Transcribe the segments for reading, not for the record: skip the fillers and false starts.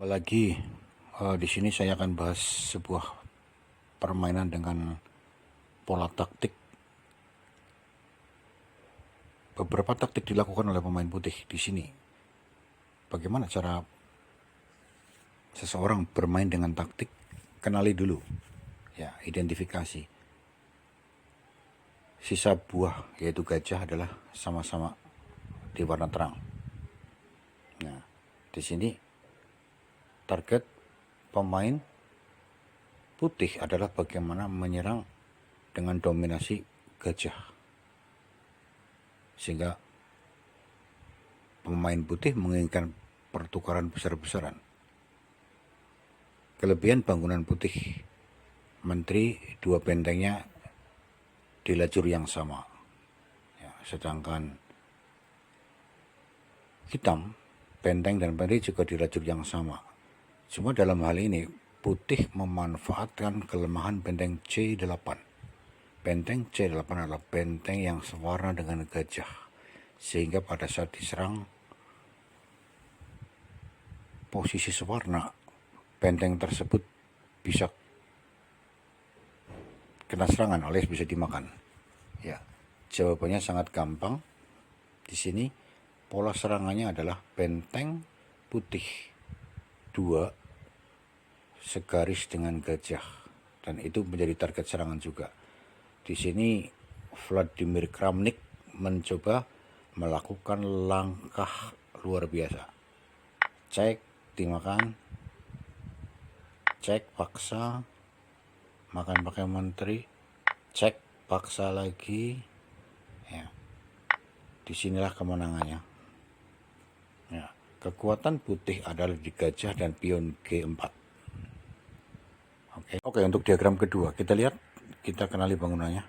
Lagi di sini saya akan bahas sebuah permainan dengan pola taktik. Beberapa taktik dilakukan oleh pemain putih di sini. Bagaimana cara seseorang bermain dengan taktik? Kenali dulu, ya, identifikasi. Sisa buah yaitu gajah adalah sama-sama di warna terang. Nah, di sini target pemain putih adalah bagaimana menyerang dengan dominasi gajah, sehingga pemain putih menginginkan pertukaran besar-besaran. Kelebihan bangunan putih, menteri dua bentengnya di lajur yang sama, ya, sedangkan hitam, benteng dan menteri juga di lajur yang sama. Cuma dalam hal ini putih memanfaatkan kelemahan benteng C8. Benteng C8 adalah benteng yang sewarna dengan gajah, sehingga pada saat diserang posisi sewarna, benteng tersebut bisa kena serangan alias bisa dimakan. Ya, jawabannya sangat gampang. Di sini pola serangannya adalah benteng putih 2 segaris dengan gajah, dan itu menjadi target serangan juga. Di sini Vladimir Kramnik mencoba melakukan langkah luar biasa. Cek, dimakan. Cek, paksa. Makan pakai menteri. Cek, paksa lagi. Ya. Disinilah kemenangannya. Ya. Kekuatan putih adalah di gajah dan pion G4. Oke, untuk diagram kedua kita lihat, kita kenali bangunannya.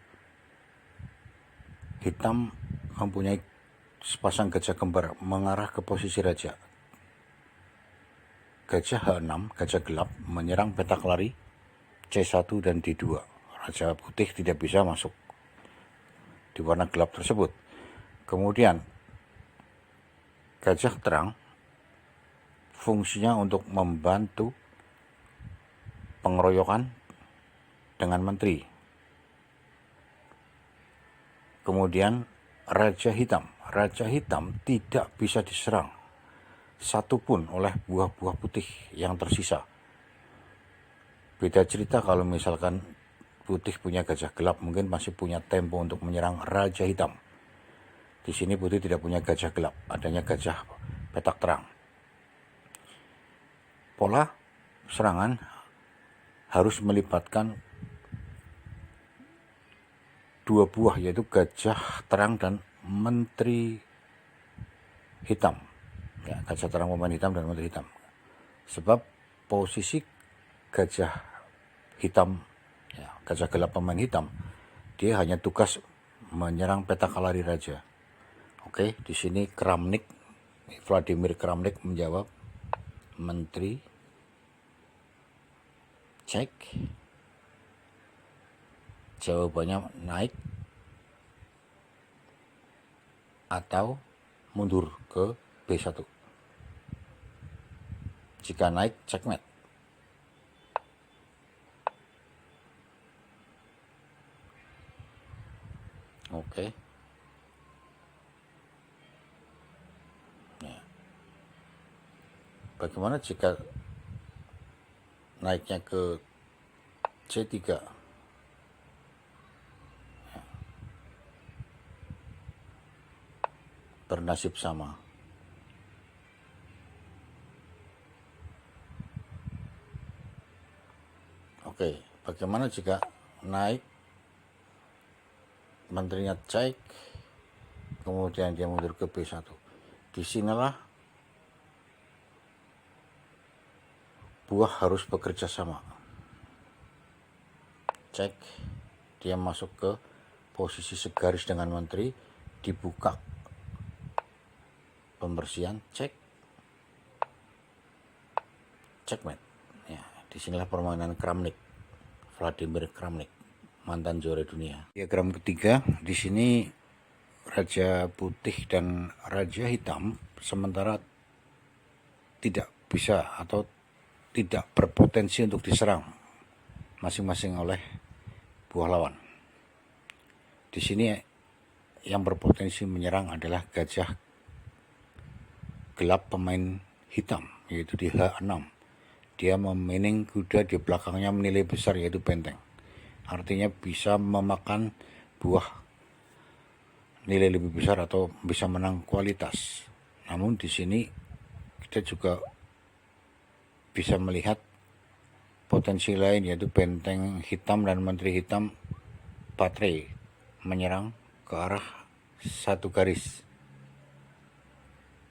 Hitam mempunyai sepasang gajah kembar mengarah ke posisi raja. Gajah H6, gajah gelap, menyerang petak lari C1 dan D2. Raja putih tidak bisa masuk di warna gelap tersebut. Kemudian gajah terang fungsinya untuk membantu pengeroyokan dengan menteri. Kemudian raja hitam tidak bisa diserang satupun oleh buah-buah putih yang tersisa. Beda cerita kalau misalkan putih punya gajah gelap, mungkin masih punya tempo untuk menyerang raja hitam. Di sini putih tidak punya gajah gelap, adanya gajah petak terang. Pola serangan harus melibatkan dua buah, yaitu gajah terang dan menteri hitam. Ya, gajah terang pemain hitam dan menteri hitam. Sebab posisi gajah hitam, ya, gajah gelap pemain hitam, dia hanya tugas menyerang petak lari raja. Oke, di sini Kramnik, Vladimir Kramnik menjawab menteri. Cek. Jawabannya naik atau mundur ke B1. Jika naik, checkmate. Oke. Ya. Bagaimana jika naiknya ke C3? Ya. Bernasib sama. Oke, bagaimana jika naik, menterinya cek, kemudian dia mundur ke B1. Disinilah buah harus bekerja sama. Cek, dia masuk ke posisi segaris dengan menteri, dibuka pembersihan, checkmate. Ya, disinilah permainan Kramnik, Vladimir Kramnik, mantan juara dunia. Diagram ketiga, di sini Raja Putih dan Raja Hitam sementara tidak bisa atau tidak berpotensi untuk diserang masing-masing oleh buah lawan. Di sini yang berpotensi menyerang adalah gajah gelap pemain hitam, yaitu di H6. Dia memining kuda di belakangnya menilai besar, yaitu benteng. Artinya bisa memakan buah nilai lebih besar atau bisa menang kualitas. Namun di sini kita juga bisa melihat potensi lain, yaitu benteng hitam dan menteri hitam baterai menyerang ke arah satu garis.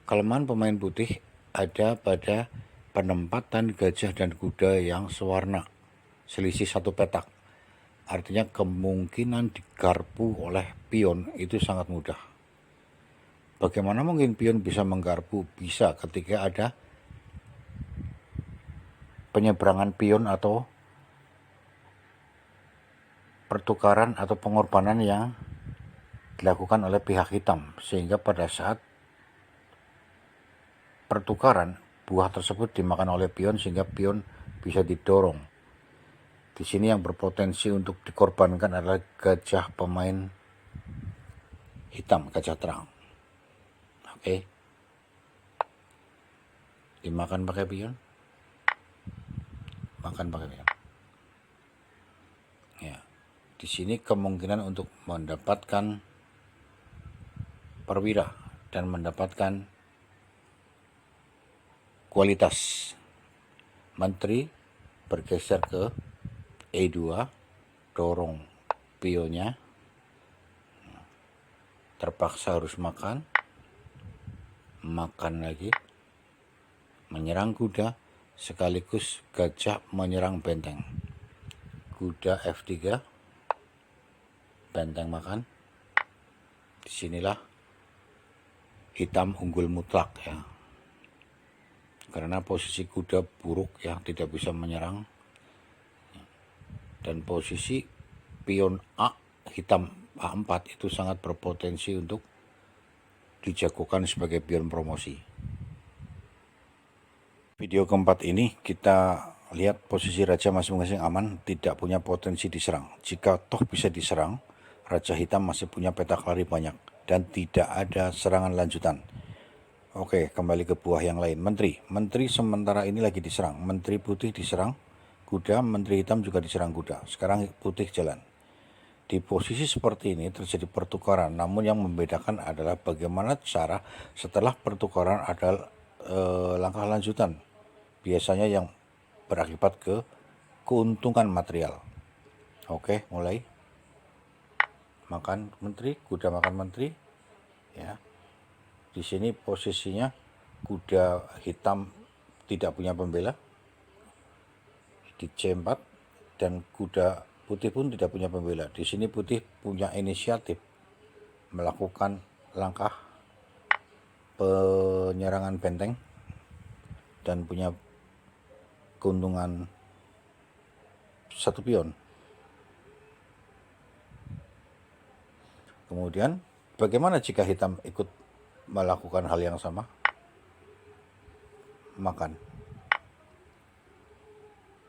Kelemahan pemain putih ada pada penempatan gajah dan kuda yang sewarna, selisih satu petak. Artinya kemungkinan digarpu oleh pion itu sangat mudah. Bagaimana mungkin pion bisa menggarpu? Bisa ketika ada penyeberangan pion atau pertukaran atau pengorbanan yang dilakukan oleh pihak hitam, sehingga pada saat pertukaran buah tersebut dimakan oleh pion sehingga pion bisa didorong. Di sini yang berpotensi untuk dikorbankan adalah gajah pemain hitam, gajah terang. Oke. Dimakan pakai pion. Makan pakai pion. Ya. Di sini kemungkinan untuk mendapatkan perwira dan mendapatkan kualitas. Menteri bergeser ke E2, dorong pionnya, terpaksa harus makan lagi, menyerang kuda, sekaligus gajah menyerang benteng. Kuda F3, benteng makan. Disinilah hitam unggul mutlak ya, karena posisi kuda buruk ya, tidak bisa menyerang. Dan posisi pion A, hitam A4 itu sangat berpotensi untuk dijagokan sebagai pion promosi. Video keempat ini kita lihat posisi raja masing-masing aman, tidak punya potensi diserang. Jika toh bisa diserang, raja hitam masih punya petak lari banyak dan tidak ada serangan lanjutan. Oke, kembali ke buah yang lain. Menteri sementara ini lagi diserang. Menteri putih diserang kuda, menteri hitam juga diserang kuda. Sekarang putih jalan. Di posisi seperti ini terjadi pertukaran, namun yang membedakan adalah bagaimana cara setelah pertukaran ada langkah lanjutan. Biasanya yang berakibat ke keuntungan material. Oke, mulai. Makan menteri, kuda makan menteri. Ya. Di sini posisinya kuda hitam tidak punya pembela di C4 dan kuda putih pun tidak punya pembela. Di sini putih punya inisiatif melakukan langkah penyerangan benteng dan punya keuntungan satu pion. Kemudian bagaimana jika hitam ikut melakukan hal yang sama? Makan.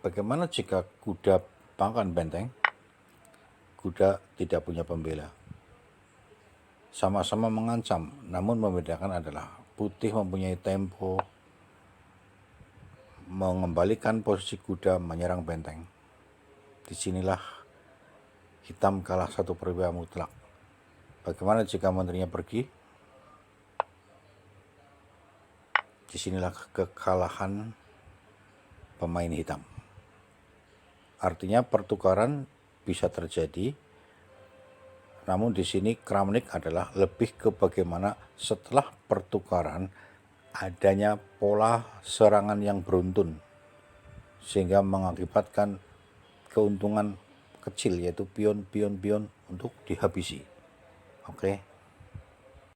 Bagaimana jika kuda makan benteng? Kuda tidak punya pembela. Sama-sama mengancam, namun membedakan adalah putih mempunyai tempo mengembalikan posisi kuda menyerang benteng. Disinilah hitam kalah 1/2 mutlak. Bagaimana jika menterinya pergi? Disinilah kekalahan pemain hitam. Artinya pertukaran bisa terjadi, namun di sini Kramnik adalah lebih ke bagaimana setelah pertukaran adanya pola serangan yang beruntun sehingga mengakibatkan keuntungan kecil, yaitu pion untuk dihabisi. Oke.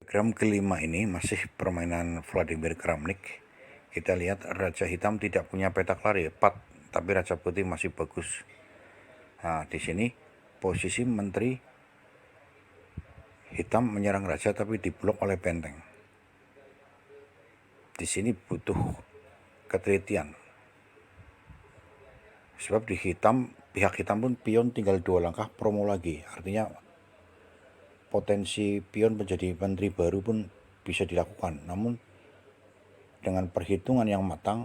diagram kelima ini masih permainan Vladimir Kramnik. Kita lihat Raja Hitam tidak punya petak lari, tapi Raja Putih masih bagus. Nah, di sini posisi Menteri Hitam menyerang Raja tapi diblok oleh benteng. Di sini butuh ketelitian. Sebab di pihak hitam pun pion tinggal 2 langkah promo lagi. Artinya potensi pion menjadi menteri baru pun bisa dilakukan. Namun dengan perhitungan yang matang,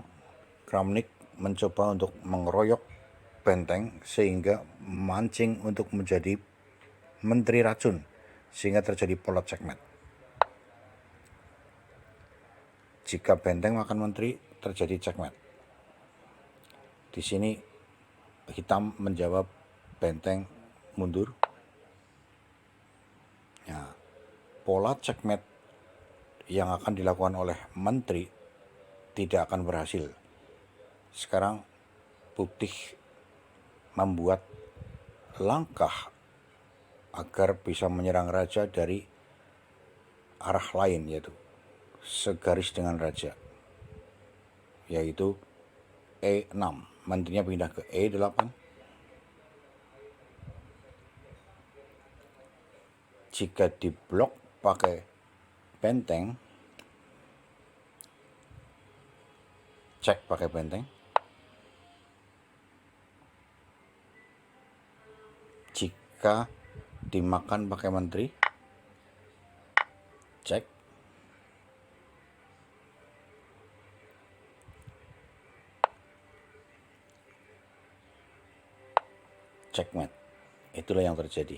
Kramnik mencoba untuk mengeroyok benteng sehingga mancing untuk menjadi menteri racun, sehingga terjadi pola checkmate. Jika benteng makan menteri, terjadi checkmate. Di sini hitam menjawab benteng mundur. Ya, pola checkmate yang akan dilakukan oleh menteri tidak akan berhasil. Sekarang putih membuat langkah agar bisa menyerang raja dari arah lain, yaitu segaris dengan raja, yaitu E6. Menterinya pindah ke E8. Jika diblok pakai benteng, cek pakai benteng. Jika dimakan pakai menteri, cek. Checkmate. Itulah yang terjadi.